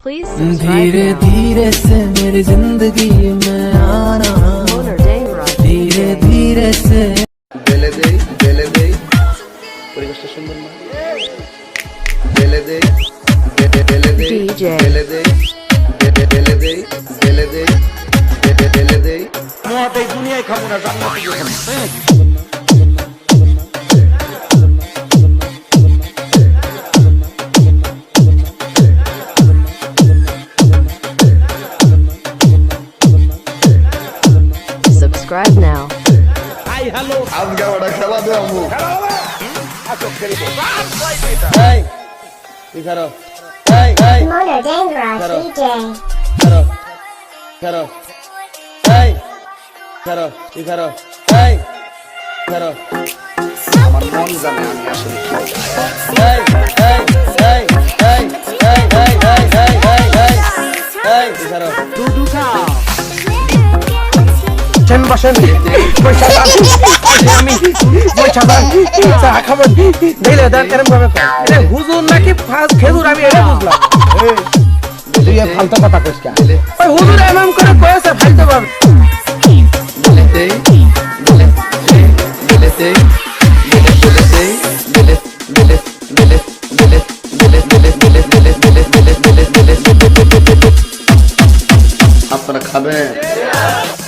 Please subscribe धीरे now. धीरे से मेरी जिंदगी में आना, Owner Dangerous धीरे DJ. धीरे से বেলে দেই পরিবেশটা সুন্দর না বেলে দেই DJ. বেলে দেই বেলে দেই বেলে দেই বেলে দেই মদ এই দুনিয়ায় খাবো না, জান্নাতে গিয়ে খাবো। Subscribe now. হাই হ্যালো আজকে ওটা খেলা দে আমু এই তুই খারো এই Motor Dangerous DJ. খারো খারো এই খারো তুই খারো এই খারো আমার মন জানে আমি আসলে কি এই এই এই এই এই এই এই এই এই এই এই তুই খারো বসেন বসেন পয়সা দান আমি পয়সা দান চা খাবেন দিলে দান কেরম ভাবে এটা হুজুর নাকি ফার্স্ট খেজুর আমি এটা বুঝলাম তুই এ ফালতু কথা কইস কেন ওই হুজুর এমন করে কইছে ফালতু ভাবে বেলে দেই বেলে দেই বেলে দেই বেলে বেলে বেলে বেলে বেলে বেলে বেলে বেলে বেলে বেলে বেলে বেলে আপনারা খাবেন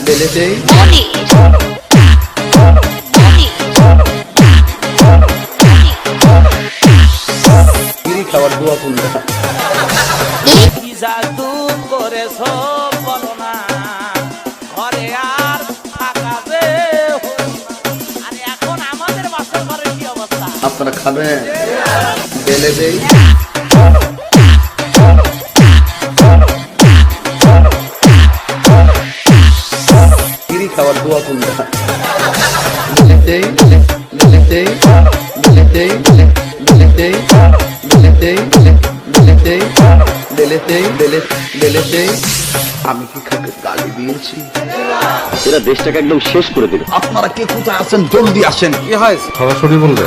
বেলে দেই গিরি খাবার দোয়া করলে কি জাদু করেছো বলো না ঘরে আর থাকা যে হলো না। আরে এখন আমাদের বাসর ঘরের কি অবস্থা? আপনারা খাবেন বেলে দেই গিরি খাবার দোয়া করলে বেলে দেই বেলে দেই বেলে দেই বেলে দেই বেলে দেই বেলে দেই বেলে দেই বেলে দেই আমি কি কাকে গালি দিয়েছি এরা দেশটাকে একদম শেষ করে দিল। আপনারা কে কোথায় আছেন জলদি আসেন কি হয় সরাসরি বলবে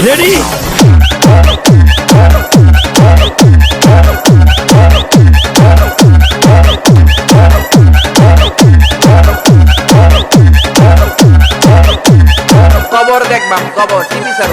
রেডি কবর দেখবাম কবর টিভি স্যার